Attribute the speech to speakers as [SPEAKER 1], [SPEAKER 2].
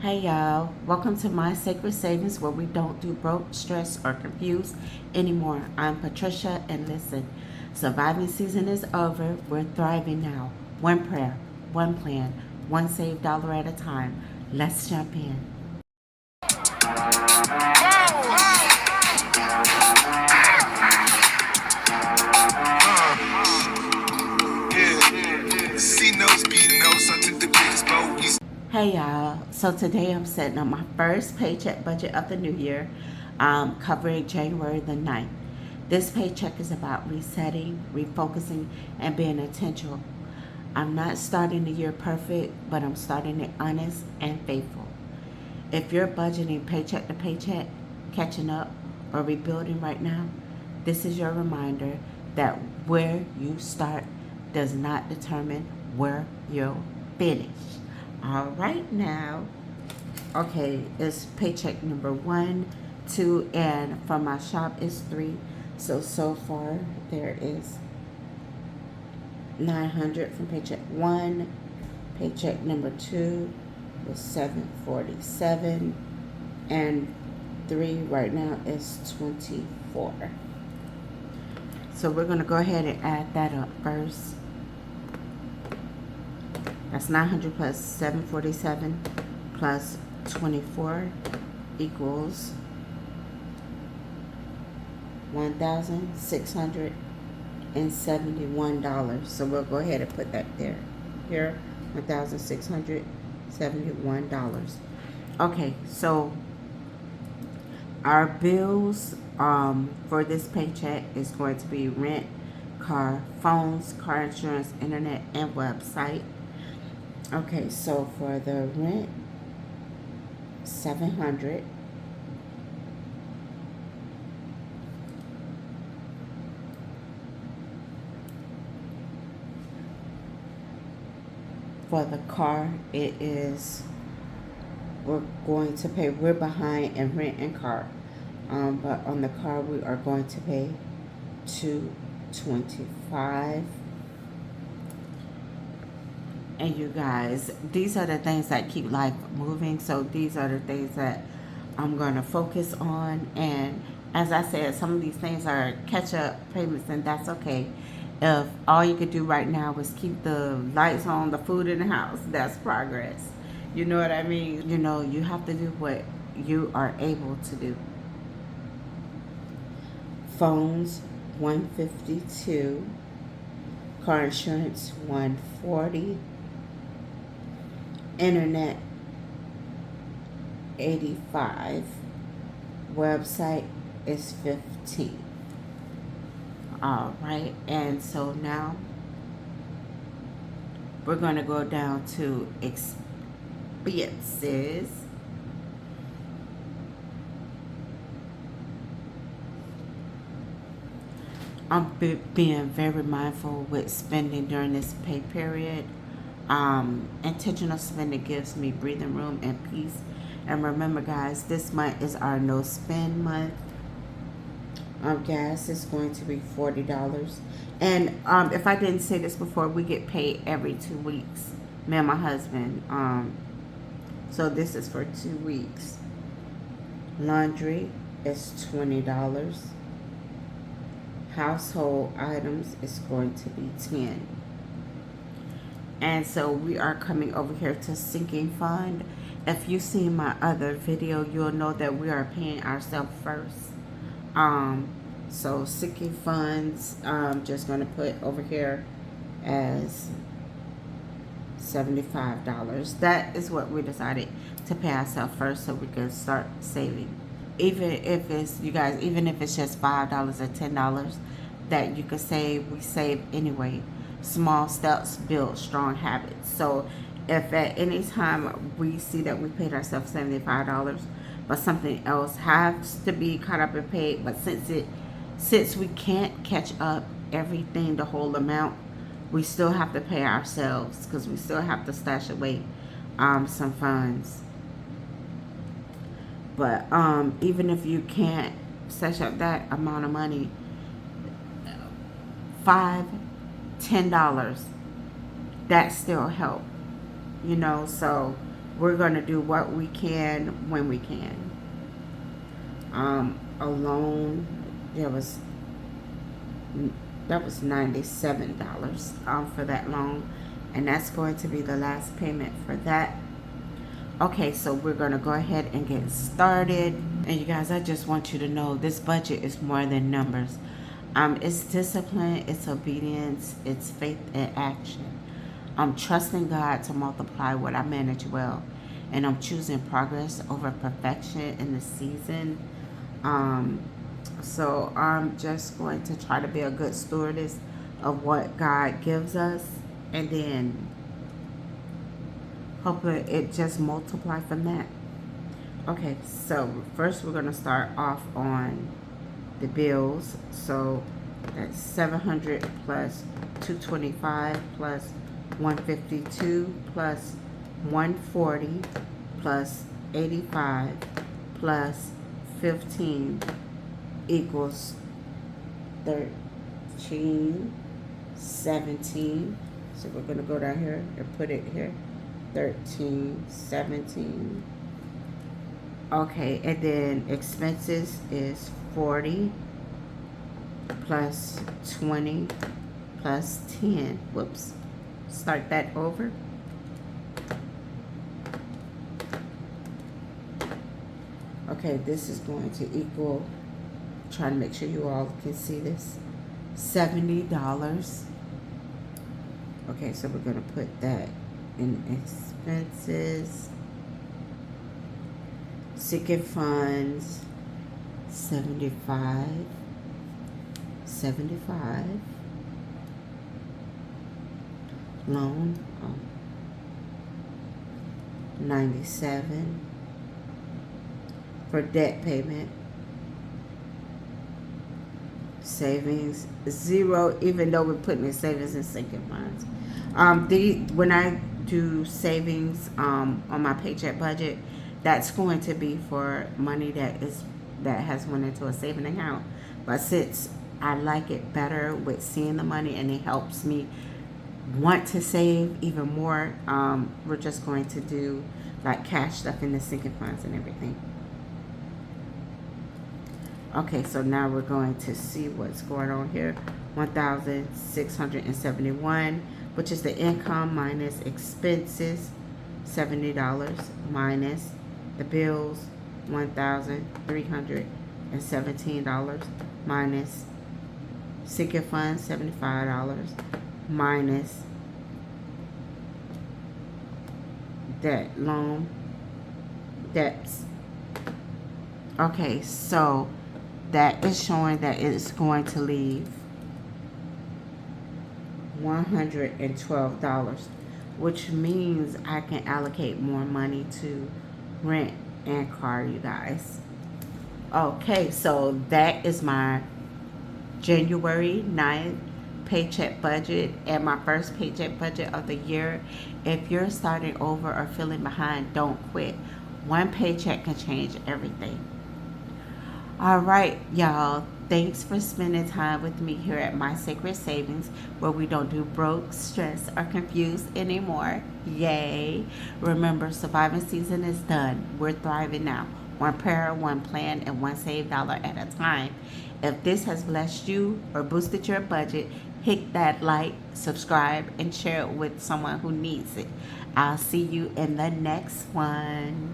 [SPEAKER 1] Hey y'all, welcome to My Sacred Savings where we don't do broke, stressed, or confused anymore. I'm Patricia and listen, surviving season is over. We're thriving now. One prayer, one plan, one saved dollar at a time. Let's jump in. Hey y'all, so today I'm setting up my first paycheck budget of the new year, covering January the 9th. This paycheck is about resetting, refocusing, and being intentional. I'm not starting the year perfect, but I'm starting it honest and faithful. If you're budgeting paycheck to paycheck, catching up, or rebuilding right now, this is your reminder that where you start does not determine where you'll finish. All right, now. Okay, it's paycheck number 1, 2, and for my shop is 3. So far there is 900 from paycheck 1. Paycheck number 2 was 747, and 3 right now is 24. So we're gonna go ahead and add that up first. That's 900 plus 747 plus 24 equals $1,671. So we'll go ahead and put that there. Here, $1,671. Okay, so our bills for this paycheck is going to be rent, car, phones, car insurance, internet, and website. Okay, so for the rent, 700. For the car, we're behind in rent and car. But on the car, we are going to pay $225. And you guys, these are the things that keep life moving. So these are the things that I'm going to focus on. And as I said, some of these things are catch-up payments, and that's okay. If all you could do right now is keep the lights on, the food in the house, that's progress. You know what I mean? You know, you have to do what you are able to do. Phones, 152. Car insurance, 140. Internet, 85. Website is 15. All right, and so now we're going to go down to expenses. I'm being very mindful with spending during this pay period. Intentional spending gives me breathing room and peace. And remember, guys, this month is our no spend month. Gas is going to be $40. And if I didn't say this before, we get paid every 2 weeks. Me and my husband. So this is for 2 weeks. Laundry is $20. Household items is going to be 10. And so we are coming over here to sinking fund. If you see my other video, you'll know that we are paying ourselves first. So sinking funds, just going to put over here as $75. That is what we decided to pay ourselves first so we can start saving. Even if it's, you guys, even if it's just $5 or $10 that you could save, we save anyway. Small steps build strong habits. So if at any time we see that we paid ourselves $75, but something else has to be caught up and paid, but since we can't catch up everything, the whole amount, we still have to pay ourselves because we still have to stash away some funds. But even if you can't stash up that amount of money, $5, $10, that still help. You know, so we're going to do what we can when we can. A loan, that was $97 for that loan, and that's going to be the last payment for that. Okay, so we're going to go ahead and get started. And you guys, I just want you to know this budget is more than numbers. It's discipline, it's obedience, it's faith and action. I'm trusting God to multiply what I manage well, and I'm choosing progress over perfection in the season. So I'm just going to try to be a good stewardess of what God gives us, and then hopefully it just multiply from that. Okay, so first we're going to start off on the bills. So that's 700 plus 225 plus 152 plus 140 plus 85 plus 15 equals 1317. So we're going to go down here and put it here. 1317. Okay, and then expenses is 40 plus 20 plus 10. Whoops. Start that over. Okay, this is going to equal, trying to make sure you all can see this, $70. Okay, so we're going to put that in expenses. Sinking funds, 75. Loan, 97. For debt payment, savings, 0, even though we're putting in savings and sinking funds. When I do savings on my paycheck budget, that's going to be for money that has went into a saving account. But since I like it better with seeing the money and it helps me want to save even more, we're just going to do like cash stuff in the sinking funds and everything. Okay, so now we're going to see what's going on here. 1,671, which is the income minus expenses, $70 minus the bills, $1,317 minus sinking funds, $75 minus debt loan debts. Okay, so that is showing that it's going to leave $112, which means I can allocate more money to rent and car, you guys. Okay, so that is my January 9th paycheck budget and my first paycheck budget of the year. If you're starting over or feeling behind, don't quit. One paycheck can change everything. All right, y'all. Thanks for spending time with me here at My Sacred Savings, where we don't do broke, stressed, or confused anymore. Yay. Remember, surviving season is done. We're thriving now. One prayer, one plan, and one saved dollar at a time. If this has blessed you or boosted your budget, hit that like, subscribe, and share it with someone who needs it. I'll see you in the next one.